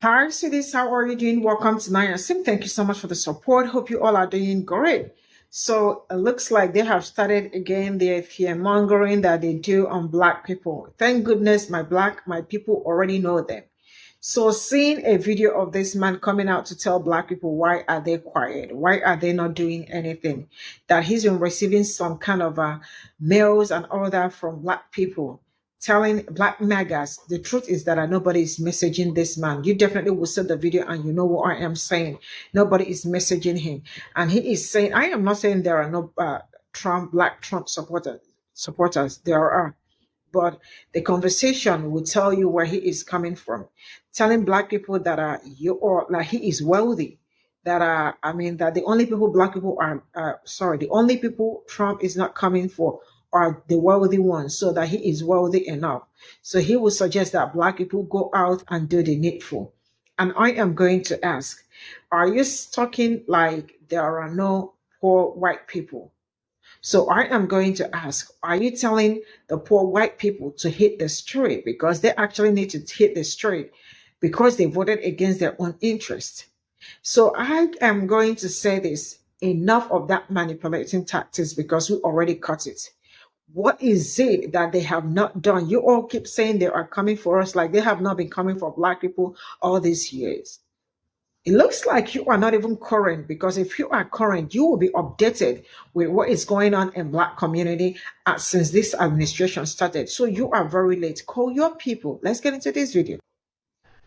Hi, cities. How are you doing? Welcome to Naya Sim. Thank you so much for the support. Hope you all are doing great. So it looks like they have started again their fear mongering that they do on Black people. Thank goodness my people already know them. So seeing a video of this man coming out to tell Black people why are they quiet? Why are they not doing anything? That he's been receiving some kind of mails and all that from Black people telling Black magas the truth is that nobody is messaging this man. You definitely will see the video and you know what I am saying. Nobody is messaging him. And he is saying, I am not saying there are no Black Trump supporters. There are. But the conversation will tell you where he is coming from. Telling Black people that like he is wealthy. That the only people Black people the only people Trump is not coming for are the wealthy ones, so that he is wealthy enough. So he will suggest that Black people go out and do the needful. And I am going to ask, are you talking like there are no poor white people? So I am going to ask, are you telling the poor white people to hit the street because they actually need to hit the street because they voted against their own interest? So I am going to say this, enough of that manipulating tactics because we already cut it. What is it that they have not done? You all keep saying they are coming for us like they have not been coming for Black people all these years. It looks like you are not even current, because if you are current, you will be updated with what is going on in Black community since this administration started. So you are very late. Call your people. Let's get into this video.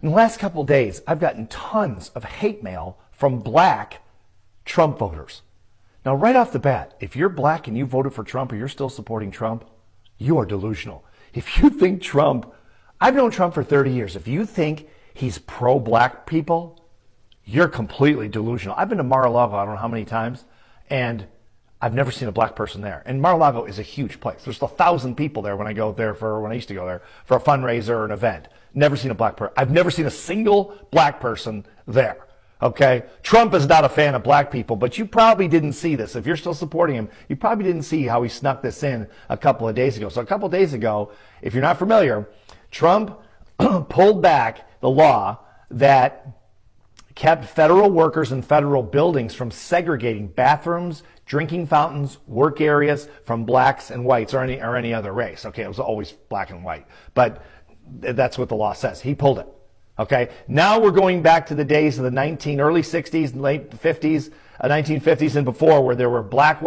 In the last couple of days, I've gotten tons of hate mail from Black Trump voters. Now, right off the bat, if you're Black and you voted for Trump or you're still supporting Trump, you are delusional. If you think I've known Trump for 30 years. If you think he's pro-Black people, you're completely delusional. I've been to Mar-a-Lago, I don't know how many times, and I've never seen a Black person there. And Mar-a-Lago is a huge place. There's 1,000 people there when I used to go there for a fundraiser or an event. Never seen a Black person. I've never seen a single Black person there. Okay? Trump is not a fan of Black people, but you probably didn't see this. If you're still supporting him, you probably didn't see how he snuck this in a couple of days ago. So a couple of days ago, if you're not familiar, Trump pulled back the law that kept federal workers in federal buildings from segregating bathrooms, drinking fountains, work areas from Blacks and whites or any other race. Okay, it was always Black and white, but that's what the law says. He pulled it. Okay, now we're going back to the days of the early 60s and late 50s, 1950s and before, where there were Black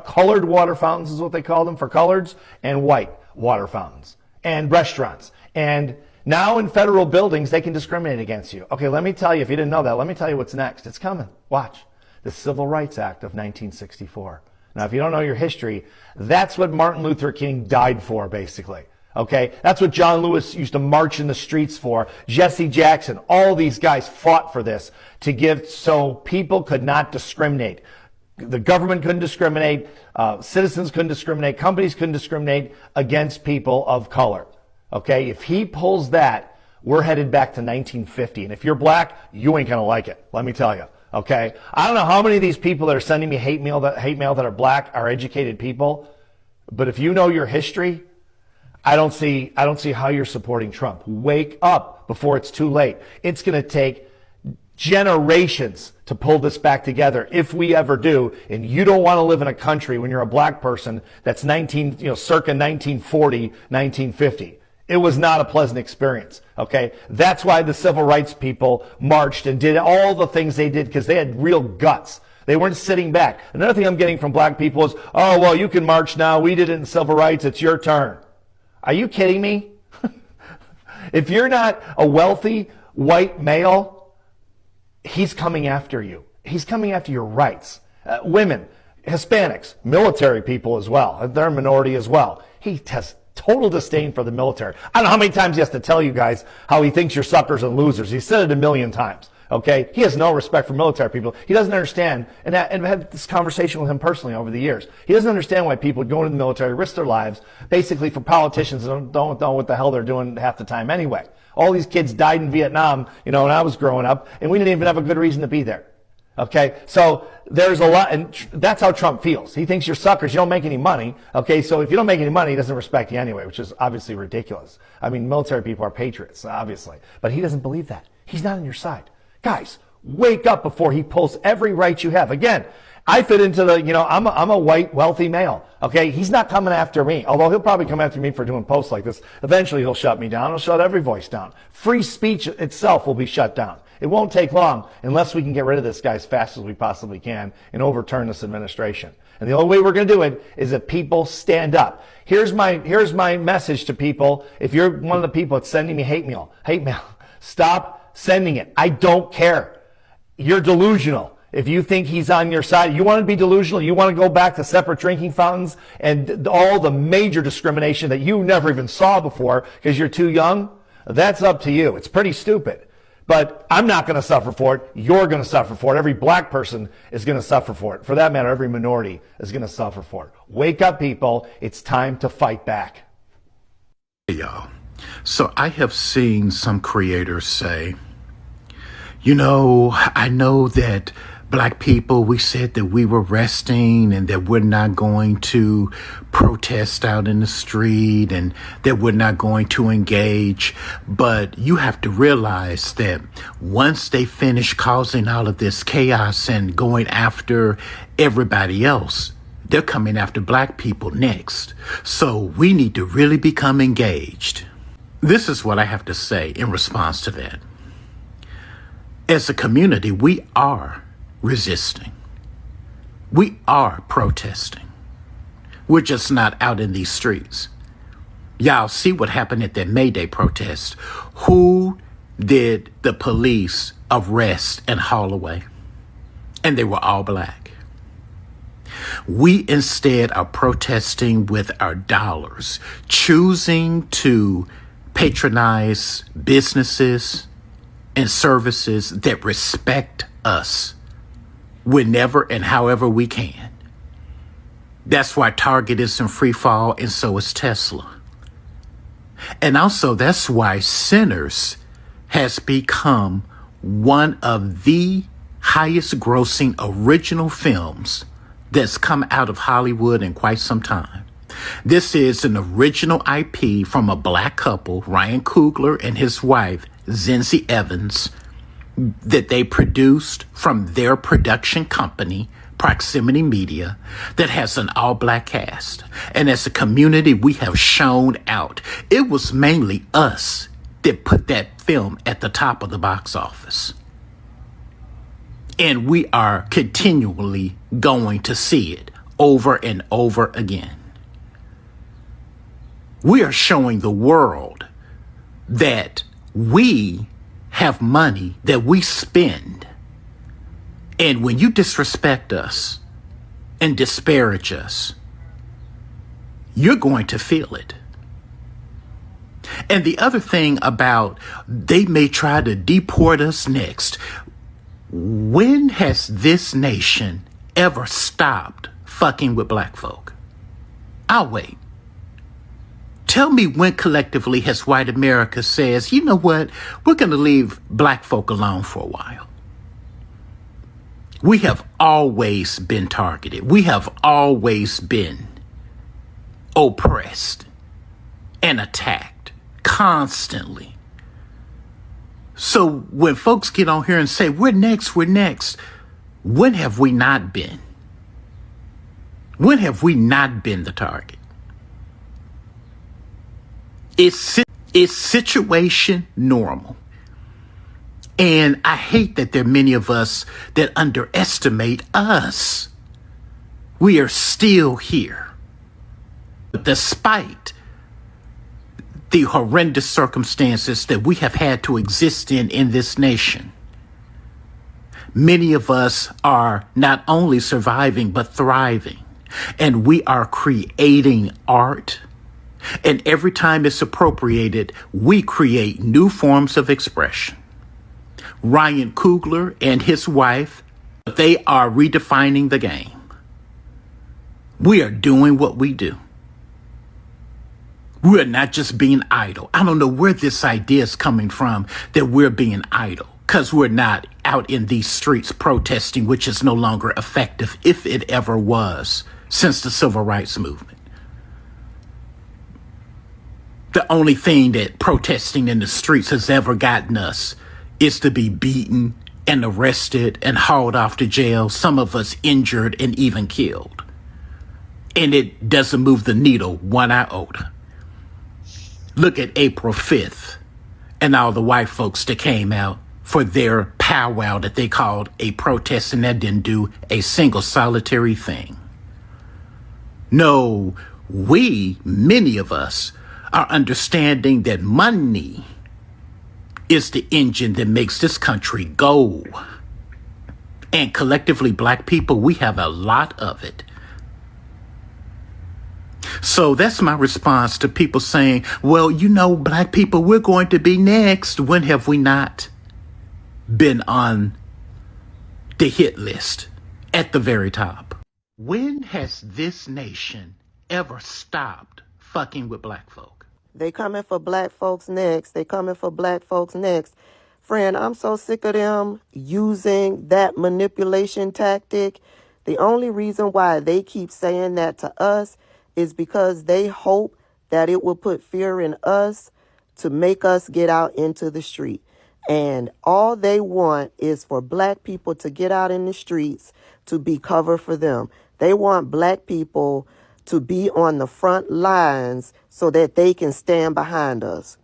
colored water fountains is what they called them for coloreds, and white water fountains and restaurants. And now in federal buildings, they can discriminate against you. Okay, let me tell you, if you didn't know that, let me tell you what's next. It's coming. Watch. The Civil Rights Act of 1964. Now, if you don't know your history, that's what Martin Luther King died for, basically. Okay, that's what John Lewis used to march in the streets for. Jesse Jackson, all these guys fought for this so people could not discriminate. The government couldn't discriminate, citizens couldn't discriminate, companies couldn't discriminate against people of color. Okay, if he pulls that, we're headed back to 1950. And if you're Black, you ain't gonna like it, let me tell you. Okay, I don't know how many of these people that are sending me hate mail that are Black are educated people, but if you know your history, I don't see how you're supporting Trump. Wake up before it's too late. It's going to take generations to pull this back together, if we ever do. And you don't want to live in a country when you're a Black person that's circa 1940, 1950. It was not a pleasant experience. Okay, that's why the civil rights people marched and did all the things they did, because they had real guts. They weren't sitting back. Another thing I'm getting from Black people is, oh, well, you can march now. We did it in civil rights. It's your turn. Are you kidding me? If you're not a wealthy white male, he's coming after you. He's coming after your rights. Women, Hispanics, military people as well. They're a minority as well. He has total disdain for the military. I don't know how many times he has to tell you guys how he thinks you're suckers and losers. He said it a million times. Okay, he has no respect for military people. He doesn't understand, and I've had this conversation with him personally over the years. He doesn't understand why people go into the military, risk their lives, basically for politicians that don't know what the hell they're doing half the time anyway. All these kids died in Vietnam, when I was growing up, and we didn't even have a good reason to be there. Okay, so there's a lot, and that's how Trump feels. He thinks you're suckers, you don't make any money. Okay, so if you don't make any money, he doesn't respect you anyway, which is obviously ridiculous. I mean, military people are patriots, obviously, but he doesn't believe that. He's not on your side. Guys, wake up before he pulls every right you have. Again, I fit into the, I'm a white, wealthy male. Okay, he's not coming after me, although he'll probably come after me for doing posts like this. Eventually, he'll shut me down. He'll shut every voice down. Free speech itself will be shut down. It won't take long unless we can get rid of this guy as fast as we possibly can and overturn this administration. And the only way we're going to do it is if people stand up. Here's my message to people. If you're one of the people that's sending me hate mail, stop sending it. I don't care. You're delusional. If you think he's on your side, you want to be delusional, you want to go back to separate drinking fountains and all the major discrimination that you never even saw before because you're too young, that's up to you. It's pretty stupid. But I'm not going to suffer for it. You're going to suffer for it. Every black person is going to suffer for it. For that matter, every minority is going to suffer for it. Wake up, people. It's time to fight back. Hey, y'all. So I have seen some creators say, I know that Black people, we said that we were resting and that we're not going to protest out in the street and that we're not going to engage. But you have to realize that once they finish causing all of this chaos and going after everybody else, they're coming after Black people next. So we need to really become engaged. This is what I have to say in response to that. As a community, we are resisting. We are protesting. We're just not out in these streets. Y'all see what happened at that May Day protest. Who did the police arrest and haul away? And they were all Black. We instead are protesting with our dollars, choosing to patronize businesses and services that respect us whenever and however we can. That's why Target is in free fall and so is Tesla. And also that's why Sinners has become one of the highest grossing original films that's come out of Hollywood in quite some time. This is an original IP from a Black couple, Ryan Coogler and his wife, Zinzi Evans, that they produced from their production company, Proximity Media, that has an all-Black cast. And as a community, we have shown out. It was mainly us that put that film at the top of the box office. And we are continually going to see it over and over again. We are showing the world that we have money that we spend. And when you disrespect us and disparage us, you're going to feel it. And the other thing about they may try to deport us next. When has this nation ever stopped fucking with Black folk? I'll wait. Tell me when collectively has white America says, you know what, we're going to leave Black folk alone for a while. We have always been targeted. We have always been oppressed and attacked constantly. So when folks get on here and say, we're next, when have we not been? When have we not been the target? Is situation normal? And I hate that there are many of us that underestimate us. We are still here. But despite the horrendous circumstances that we have had to exist in this nation, many of us are not only surviving, but thriving. And we are creating art. And every time it's appropriated, we create new forms of expression. Ryan Coogler and his wife, they are redefining the game. We are doing what we do. We're not just being idle. I don't know where this idea is coming from that we're being idle. because we're not out in these streets protesting, which is no longer effective, if it ever was, since the civil rights movement. The only thing that protesting in the streets has ever gotten us is to be beaten and arrested and hauled off to jail, some of us injured and even killed. And it doesn't move the needle one iota. Look at April 5th and all the white folks that came out for their powwow that they called a protest, and that didn't do a single solitary thing. No, many of us, are understanding that money is the engine that makes this country go. And collectively, black people, we have a lot of it. So that's my response to people saying, well, black people, we're going to be next. When have we not been on the hit list at the very top? When has this nation ever stopped fucking with black folk? They coming for black folks next. They coming for black folks next. Friend, I'm so sick of them using that manipulation tactic. The only reason why they keep saying that to us is because they hope that it will put fear in us to make us get out into the street. And all they want is for black people to get out in the streets to be cover for them. They want black people to be on the front lines so that they can stand behind us.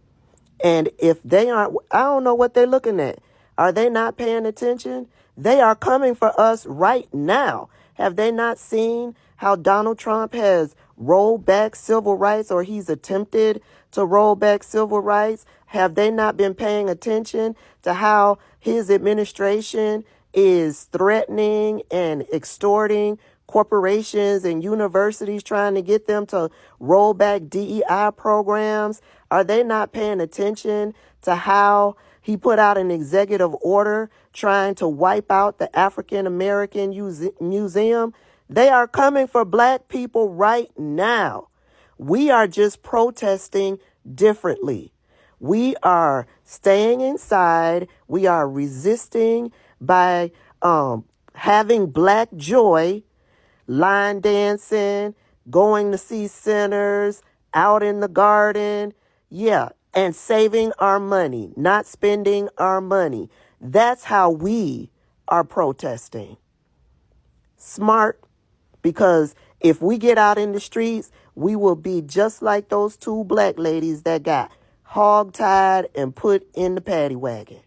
And if they aren't, I don't know what they're looking at. Are they not paying attention? They are coming for us right now. Have they not seen how Donald Trump has rolled back civil rights, or he's attempted to roll back civil rights? Have they not been paying attention to how his administration is threatening and extorting corporations and universities, trying to get them to roll back DEI programs? Are they not paying attention to how he put out an executive order trying to wipe out the African American Museum? They are coming for black people right now. We are just protesting differently. We are staying inside. We are resisting by having black joy, line dancing, going to see sinners, out in the garden. Yeah, and saving our money, not spending our money. That's how we are protesting. Smart, because if we get out in the streets, we will be just like those two black ladies that got hog-tied and put in the paddy wagon.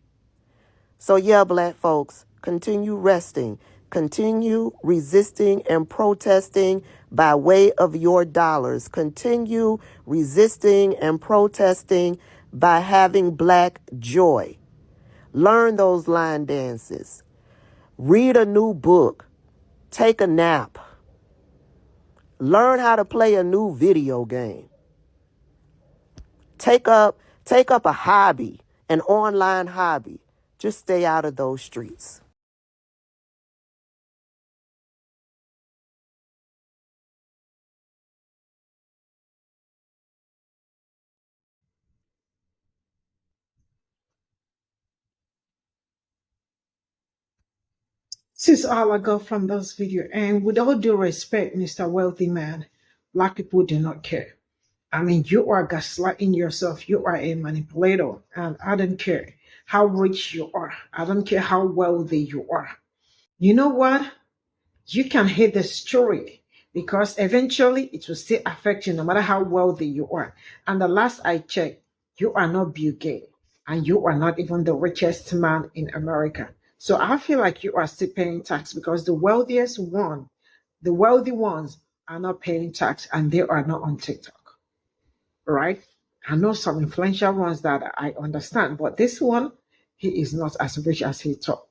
So yeah, black folks, continue resting. Continue resisting and protesting by way of your dollars. Continue resisting and protesting by having black joy. Learn those line dances. Read a new book. Take a nap. Learn how to play a new video game. Take up a hobby, an online hobby. Just stay out of those streets. This is all I got from this video. And with all due respect, Mr. Wealthy Man, black people do not care. I mean, you are gaslighting yourself. You are a manipulator. And I don't care how rich you are. I don't care how wealthy you are. You know what? You can hate the story because eventually it will still affect you no matter how wealthy you are. And the last I checked, you are not Bill Gates and you are not even the richest man in America. So I feel like you are still paying tax because the wealthy ones are not paying tax and they are not on TikTok, right? I know some influential ones that I understand, but this one, he is not as rich as he thought.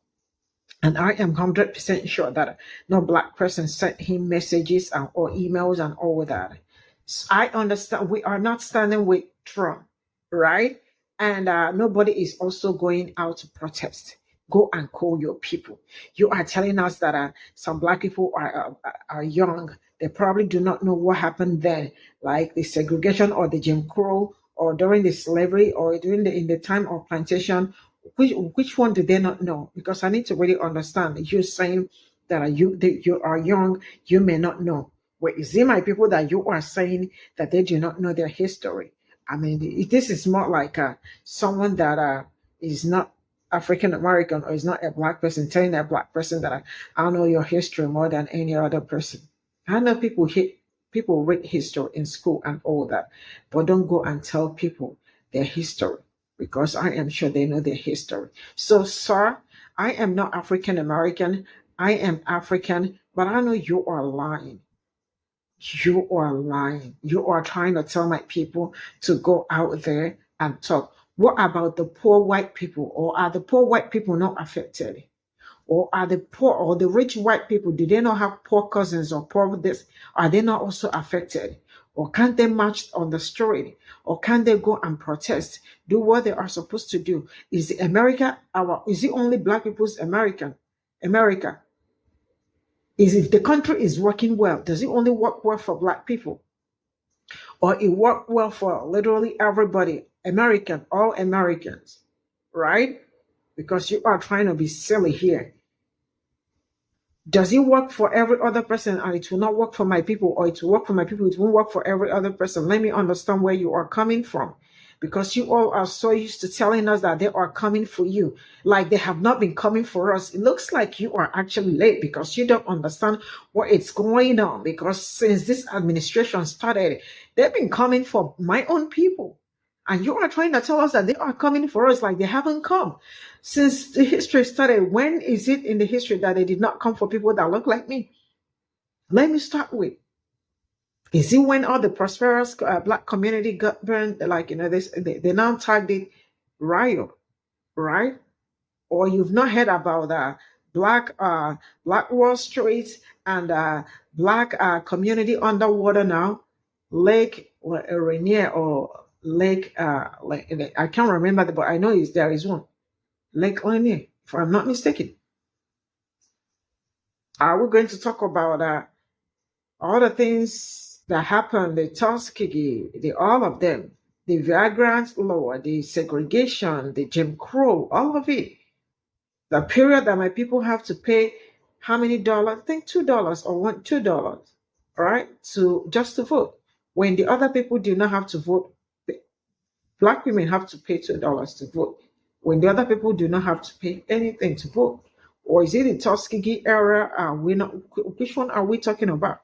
And I am 100% sure that no black person sent him messages or emails and all that. So I understand we are not standing with Trump, right? And nobody is also going out to protest. Go and call your people. You are telling us that some black people are young. They probably do not know what happened then, like the segregation or the Jim Crow or during the slavery or in the time of plantation Which one do they not know? Because I need to really understand. You're saying that you are young, you may not know. Well, is it my people that you are saying that they do not know their history? I mean, this is more like someone that is not African American or is not a black person telling a black person that I know your history more than any other person. I know people read history in school and all that, but don't go and tell people their history because I am sure they know their history. So, sir, I am not African American. I am African, but I know you are lying. You are lying. You are trying to tell my people to go out there and talk. What about the poor white people? Or are the poor white people not affected? Or are the poor or the rich white people, do they not have poor cousins or poor this? Are they not also affected? Or can't they march on the street? Or can they go and protest? Do what they are supposed to do? Is America is it only black people's America? Is if the country is working well, does it only work well for black people? Or it work well for literally everybody, American, all Americans, right? Because you are trying to be silly here. Does it work for every other person and it will not work for my people, or it will work for my people, it won't work for every other person? Let me understand where you are coming from. Because you all are so used to telling us that they are coming for you, like they have not been coming for us. It looks like you are actually late because you don't understand what is going on. Because since this administration started, they've been coming for my own people. And you are trying to tell us that they are coming for us like they haven't come. Since the history started, when is it in the history that they did not come for people that look like me? Let me start with. Is it when all the prosperous black community got burned? Like, they now tagged it riot, right? Or you've not heard about Black Wall Street and black community underwater now, Lake Rainier or Lake, I can't remember, but I know there is one. Lake Rainier, if I'm not mistaken. Are we going to talk about all the things that happened, the Tuskegee, all of them, the vagrant law, the segregation, the Jim Crow, all of it. The period that my people have to pay how many dollars? I think $2 or $2, right? Just to vote. When the other people do not have to vote, black women have to pay $2 to vote. When the other people do not have to pay anything to vote. Or is it the Tuskegee era? Which one are we talking about?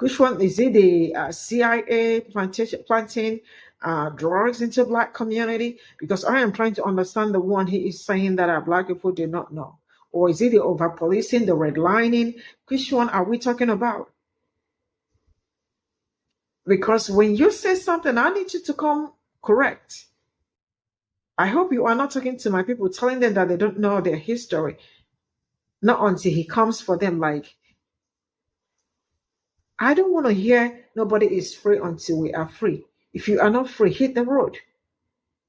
Which one is it? The CIA planting drugs into black community? Because I am trying to understand the one he is saying that our black people do not know. Or is it the over policing, the redlining? Which one are we talking about? Because when you say something, I need you to come correct. I hope you are not talking to my people, telling them that they don't know their history. Not until he comes for them like, I don't want to hear nobody is free until we are free. If you are not free, hit the road.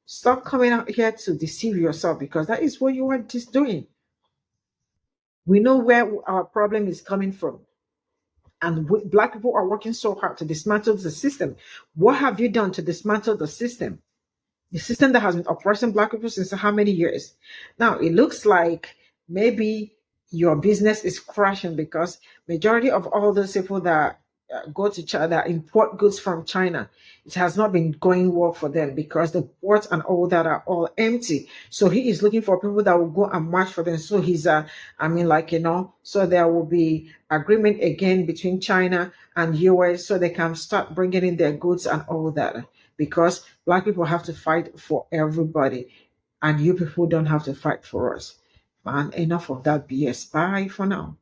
Stop coming out here to deceive yourself because that is what you are just doing. We know where our problem is coming from. And black people are working so hard to dismantle the system. What have you done to dismantle the system? The system that has been oppressing black people since how many years? Now, it looks like maybe your business is crashing because majority of all those people that go to China, that import goods from China, it has not been going well for them because the ports and all that are all empty. So he is looking for people that will go and march for them. So he's, so there will be agreement again between China and US so they can start bringing in their goods and all that because black people have to fight for everybody and you people don't have to fight for us. Man, enough of that BS. Bye for now.